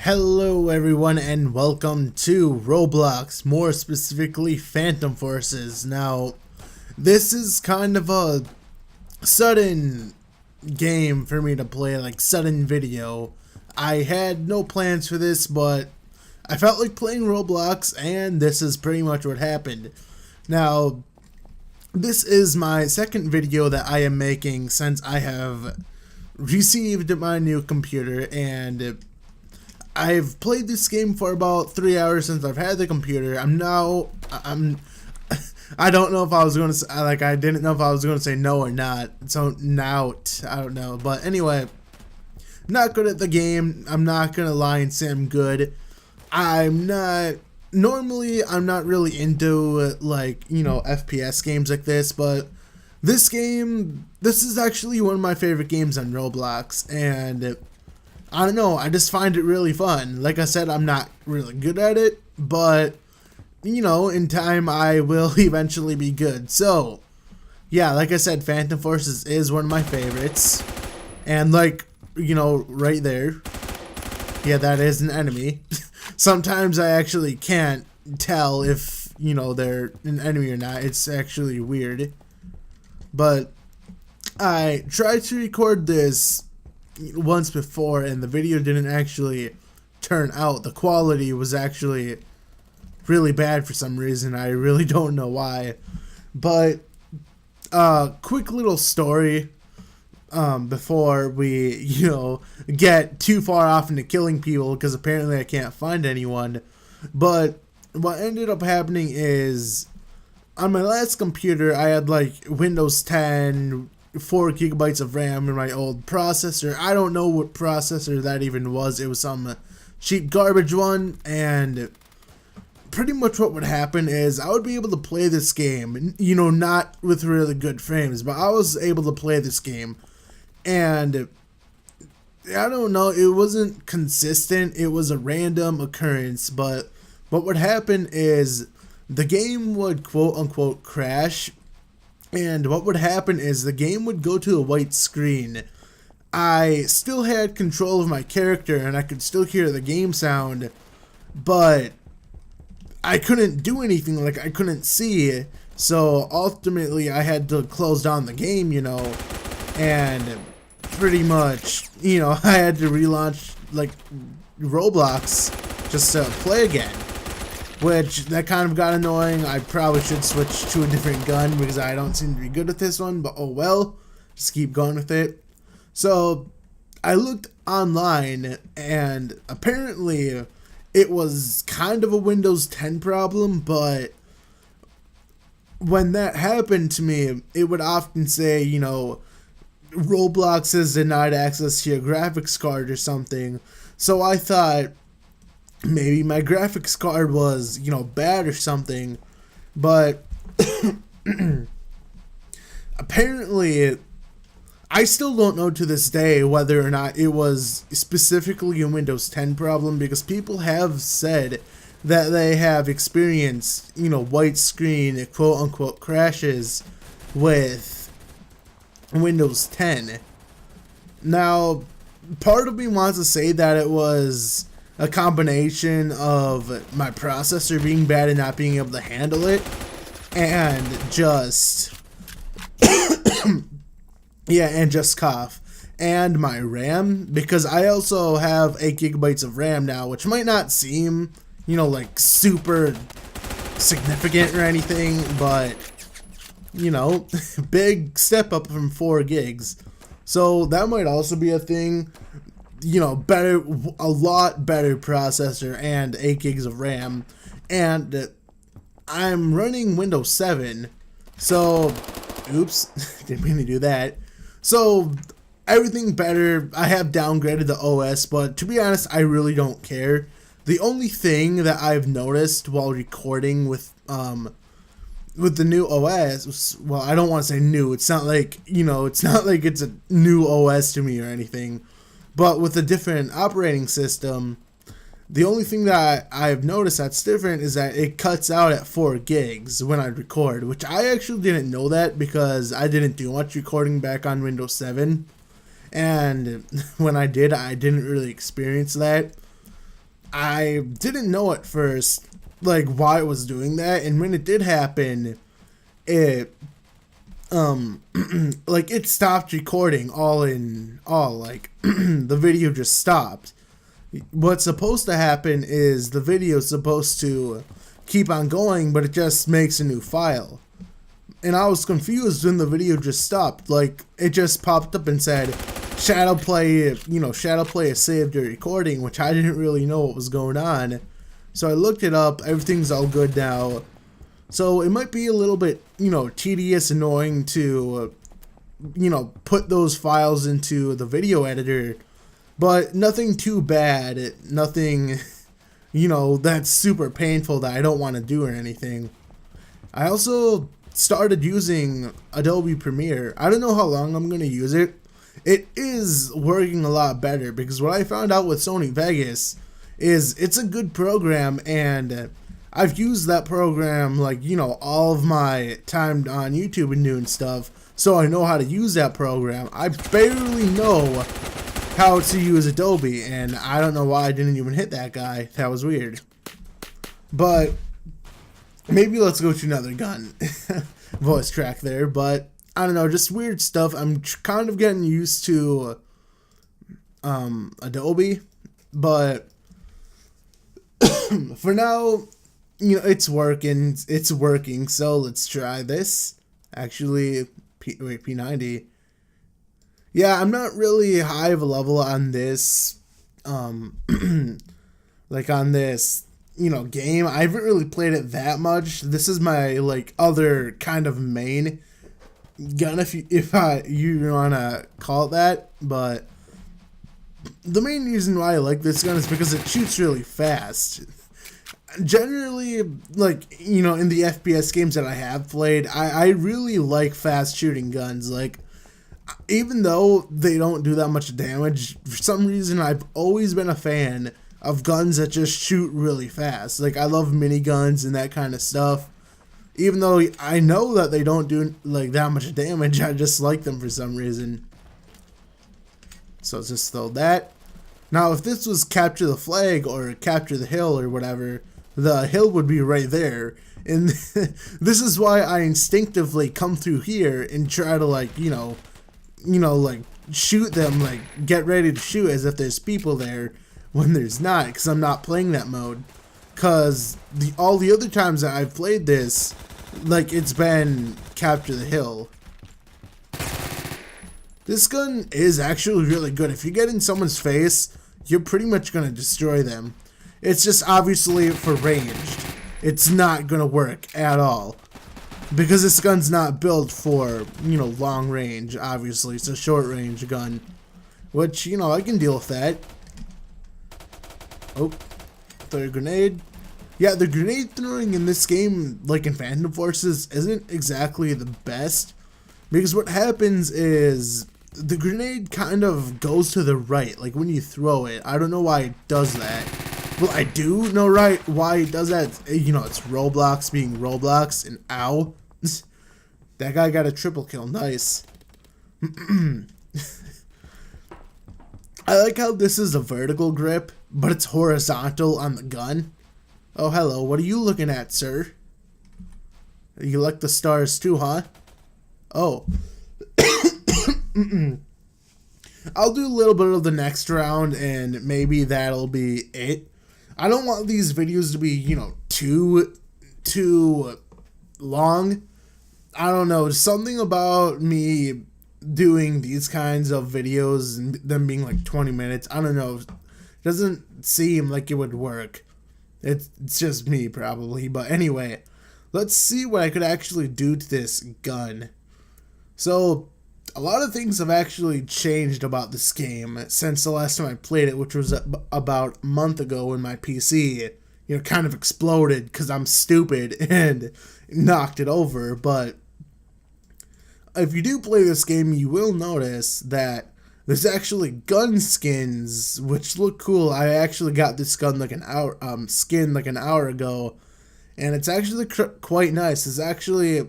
Hello everyone and welcome to Roblox, more specifically Phantom Forces. Now, this is kind of a sudden game for me to play, like sudden video. I had no plans for this, but I felt like playing Roblox and this is pretty much what happened. Now, this is my second video that I am making since I have received my new computer, and I've played this game for about 3 hours since I've had the computer. I don't know if I was going to I didn't know if I was going to say no or not. So now, I don't know. But anyway, not good at the game. I'm not going to lie and say I'm good. Normally I'm not really into FPS games like this, but this is actually one of my favorite games on Roblox, and I don't know, I just find it really fun. Like I said, I'm not really good at it, but, in time I will eventually be good. So, yeah, like I said, Phantom Forces is one of my favorites. And, right there, yeah, that is an enemy. Sometimes I actually can't tell if, they're an enemy or not. It's actually weird. But I tried to record this once before and the video didn't actually turn out. The quality was actually really bad for some reason. I really don't know why. But quick little story before we get too far off into killing people, because apparently I can't find anyone. But what ended up happening is, on my last computer I had Windows 10, 4 gigabytes of RAM in my old processor. I don't know what processor that even was. It was some cheap garbage one, and pretty much what would happen is I would be able to play this game, not with really good frames, but I was able to play this game, and I don't know, it wasn't consistent. It was a random occurrence, but what would happen is the game would quote unquote crash. And what would happen is the game would go to a white screen. I still had control of my character and I could still hear the game sound, but I couldn't do anything, I couldn't see. So ultimately I had to close down the game, and pretty much, I had to relaunch Roblox just to play again. Which, that kind of got annoying. I probably should switch to a different gun because I don't seem to be good at this one, but oh well, just keep going with it. So, I looked online, and apparently it was kind of a Windows 10 problem, but when that happened to me, it would often say, Roblox has denied access to your graphics card or something. So I thought maybe my graphics card was, bad or something, but apparently I still don't know to this day whether or not it was specifically a Windows 10 problem, because people have said that they have experienced, white screen quote unquote crashes with Windows 10. Now, part of me wants to say that it was a combination of my processor being bad and not being able to handle it, and just and my RAM, because I also have 8 gigabytes of RAM now, which might not seem super significant or anything, but big step up from 4 gigs. So that might also be a thing. A lot better processor and 8 gigs of RAM, and I'm running Windows 7, so oops, didn't mean to do that. So everything better. I have downgraded the OS, but to be honest, I really don't care. The only thing that I've noticed while recording with the new OS, well, I don't want to say new, it's not like it's a new OS to me or anything, but with a different operating system, the only thing that I've noticed that's different is that it cuts out at 4 gigs when I record, which I actually didn't know that because I didn't do much recording back on Windows 7. And when I did, I didn't really experience that. I didn't know at first, like, why it was doing that, and when it did happen, it, like, it stopped recording like, the video just stopped. What's supposed to happen is the video is supposed to keep on going, but it just makes a new file. And I was confused when the video just stopped. Like, it just popped up and said, Shadowplay has saved your recording, which I didn't really know what was going on. So I looked it up, everything's all good now. So it might be a little bit, tedious, annoying to, put those files into the video editor, but nothing too bad, nothing, that's super painful that I don't want to do or anything. I also started using Adobe Premiere. I don't know how long I'm going to use it. It is working a lot better because what I found out with Sony Vegas is it's a good program, and I've used that program like, all of my time on YouTube and doing stuff, so I know how to use that program. I barely know how to use Adobe, and I don't know why I didn't even hit that guy. That was weird. But maybe let's go to another gun voice track there, but I don't know, just weird stuff. I'm kind of getting used to Adobe, but for now, it's working. It's working. So let's try this. Actually, P90. Yeah, I'm not really high of a level on this. Like on this, game. I haven't really played it that much. This is my other kind of main gun, if you wanna call it that. But the main reason why I like this gun is because it shoots really fast. Generally, in the FPS games that I have played, I really like fast shooting guns. Like, even though they don't do that much damage, for some reason I've always been a fan of guns that just shoot really fast. Like, I love miniguns and that kind of stuff. Even though I know that they don't do that much damage, I just like them for some reason. So let's just throw that. Now, if this was capture the flag or capture the hill or whatever, the hill would be right there. And this is why I instinctively come through here and try to shoot them, get ready to shoot as if there's people there when there's not, because I'm not playing that mode. Because all the other times that I've played this, it's been capture the hill. This gun is actually really good. If you get in someone's face, you're pretty much going to destroy them. It's just obviously for ranged. It's not going to work at all. Because this gun's not built for, long range, obviously. It's a short range gun. Which, I can deal with that. Oh, throw a grenade. Yeah, the grenade throwing in this game, in Phantom Forces, isn't exactly the best. Because what happens is the grenade kind of goes to the right, when you throw it. I don't know why it does that. Well, I do know why it does that. It's Roblox being Roblox, and ow. That guy got a triple kill. Nice. I like how this is a vertical grip, but it's horizontal on the gun. Oh, hello. What are you looking at, sir? You like the stars too, huh? Oh. I'll do a little bit of the next round, and maybe that'll be it. I don't want these videos to be, too long. I don't know. Something about me doing these kinds of videos and them being 20 minutes, I don't know. It doesn't seem like it would work. It's just me, probably. But anyway, let's see what I could actually do to this gun. So, a lot of things have actually changed about this game since the last time I played it, which was about a month ago when my PC, kind of exploded because I'm stupid and knocked it over. But if you do play this game, you will notice that there's actually gun skins which look cool. I actually got this gun an hour ago, and it's actually quite nice. It's actually,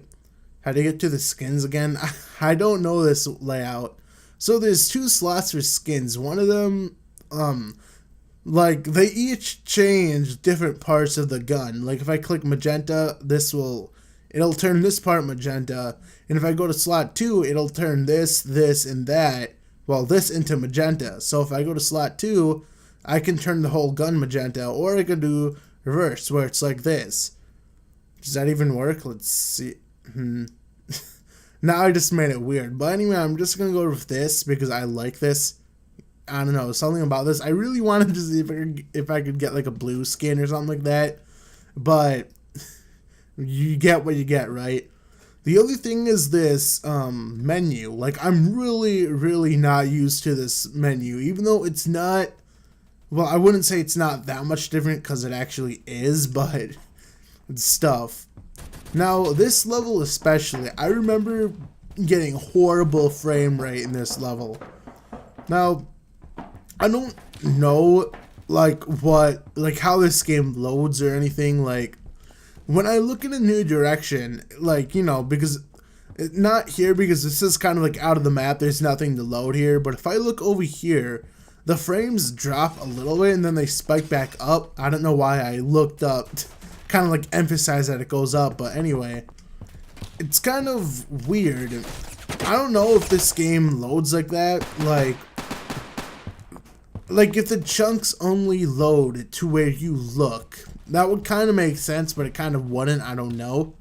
how to get to the skins again? I don't know this layout. So there's two slots for skins. One of them, Like, they each change different parts of the gun. Like, if I click magenta, it'll turn this part magenta. And if I go to slot 2, it'll turn this, and that, well, this into magenta. So if I go to slot 2, I can turn the whole gun magenta, or I can do reverse, where it's like this. Does that even work? Let's see. Now I just made it weird. But anyway, I'm just going to go with this because I like this. I don't know, something about this. I really wanted to see if I could get like a blue skin or something like that. But you get what you get, right? The other thing is this menu. Like, I'm really not used to this menu. Even though it's not, well, I wouldn't say it's not that much different because it actually is, but it's stuff. Now, this level especially, I remember getting horrible frame rate in this level. Now, I don't know, like, how this game loads or anything. Like, when I look in a new direction, like, you know, because, not here, because this is kind of, like, out of the map, there's nothing to load here, but if I look over here, the frames drop a little bit, and then they spike back up. I don't know why I looked up, kind of, like, emphasize that it goes up, but anyway, it's kind of weird. I don't know if this game loads like that, like if the chunks only load to where you look, that would kind of make sense, but it kind of wouldn't. I don't know.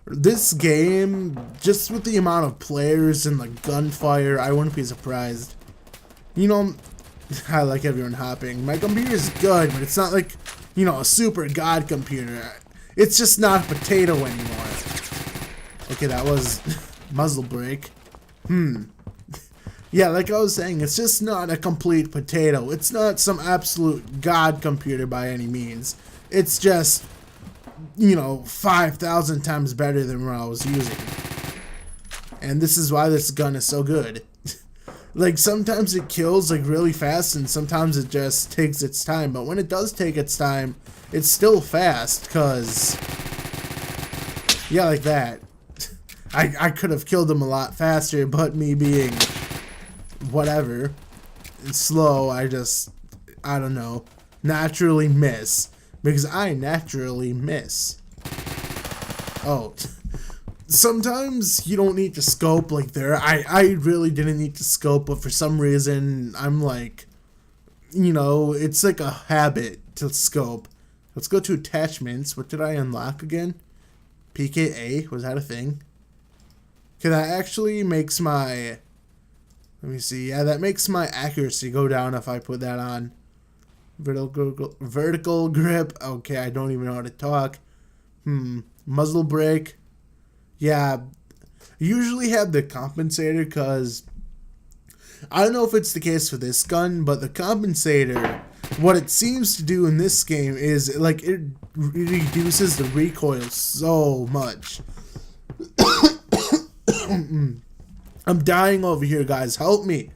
This game, just with the amount of players and like gunfire, I wouldn't be surprised. You know, I like everyone hopping. My computer is good, but it's not like, you know, a super god computer. It's just not a potato anymore. Okay, that was muzzle break. Yeah, like I was saying, it's just not a complete potato. It's not some absolute god computer by any means. It's just, you know, 5,000 times better than what I was using. And this is why this gun is so good. Like, sometimes it kills, like, really fast, and sometimes it just takes its time. But when it does take its time, it's still fast, because, yeah, like that. I could have killed him a lot faster, but me being whatever, slow, I don't know, naturally miss, because I naturally miss. Oh, sometimes you don't need to scope like there. I really didn't need to scope, but for some reason, I'm like, you know, it's like a habit to scope. Let's go to attachments. What did I unlock again? PKA, was that a thing? Okay, that actually makes my, let me see. Yeah, that makes my accuracy go down if I put that on. Vertical grip. Okay, I don't even know how to talk. Muzzle brake. Yeah, usually have the compensator because I don't know if it's the case for this gun, but the compensator, what it seems to do in this game is like it reduces the recoil so much. I'm dying over here, guys. Help me.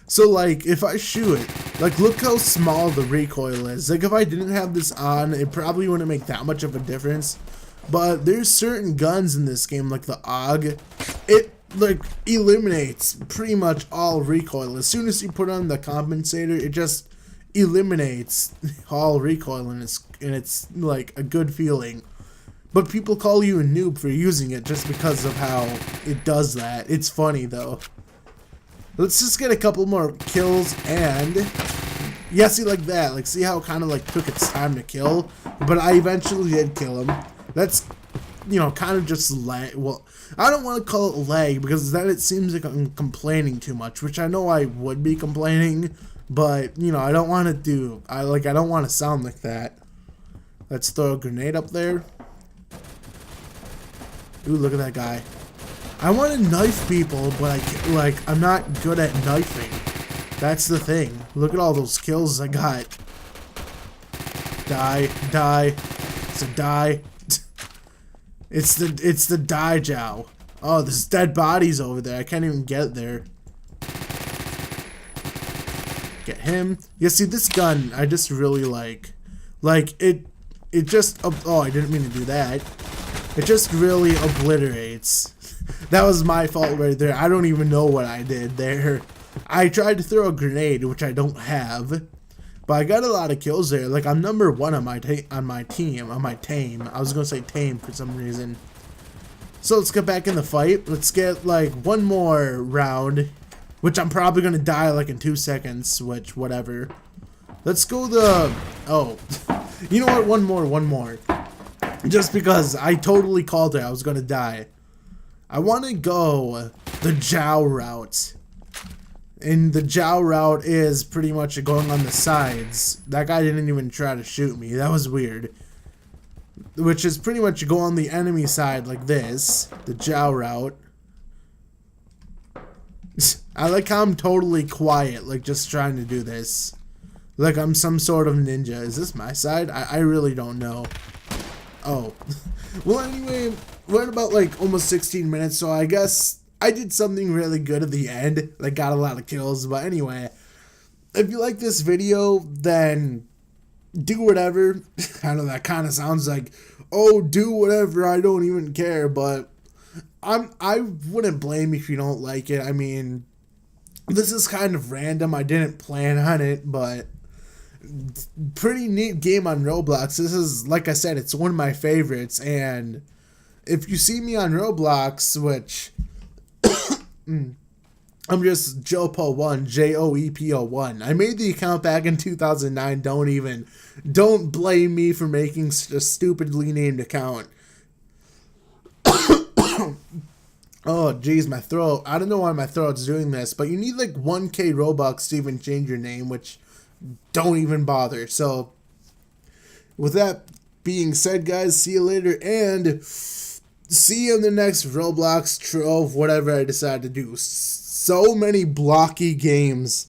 So, like, if I shoot it, like, look how small the recoil is. Like, if I didn't have this on, it probably wouldn't make that much of a difference. But there's certain guns in this game, like the AUG, it, like, eliminates pretty much all recoil. As soon as you put on the compensator, it just eliminates all recoil, and it's like, a good feeling. But people call you a noob for using it just because of how it does that. It's funny, though. Let's just get a couple more kills, and yeah, see, like that. Like, see how it kind of, like, took its time to kill? But I eventually did kill him. That's, you know, kind of just lag. Well, I don't want to call it lag, because then it seems like I'm complaining too much, which I know I would be complaining, but, you know, I don't want to do, I don't want to sound like that. Let's throw a grenade up there. Ooh, look at that guy. I want to knife people, but I'm not good at knifing. That's the thing. Look at all those kills I got. Die, die. It's a die. It's the die Jow. Oh, there's dead bodies over there. I can't even get there. Get him. Yeah, see, this gun, I just really like it just, oh, I didn't mean to do that. It just really obliterates. That was my fault right there. I don't even know what I did there. I tried to throw a grenade, which I don't have. But I got a lot of kills there. Like, I'm number 1 on my team. I was gonna say tame for some reason. So let's get back in the fight. Let's get like one more round, which I'm probably gonna die like in 2 seconds. Which, whatever. Let's go oh, you know what? One more. Just because I totally called it, I was gonna die. I want to go the Jow route. And the Jow route is pretty much going on the sides. That guy didn't even try to shoot me. That was weird. Which is pretty much go on the enemy side like this. The Jow route. I like how I'm totally quiet, like just trying to do this. Like I'm some sort of ninja. Is this my side? I really don't know. Oh. Well, anyway, we're at about like almost 16 minutes, so I guess I did something really good at the end. Like, got a lot of kills. But anyway, if you like this video, then do whatever. I know that kind of sounds like, oh, do whatever, I don't even care. But I wouldn't blame you if you don't like it. I mean, this is kind of random. I didn't plan on it, but pretty neat game on Roblox. This is, like I said, it's one of my favorites. And if you see me on Roblox, which I'm just Joepo1, Joepo1. I made the account back in 2009. Don't blame me for making a stupidly named account. Oh, geez, my throat. I don't know why my throat's doing this, but you need like 1K Robux to even change your name, which don't even bother. So, with that being said, guys, see you later, and see you in the next Roblox Trove, whatever I decide to do. So many blocky games.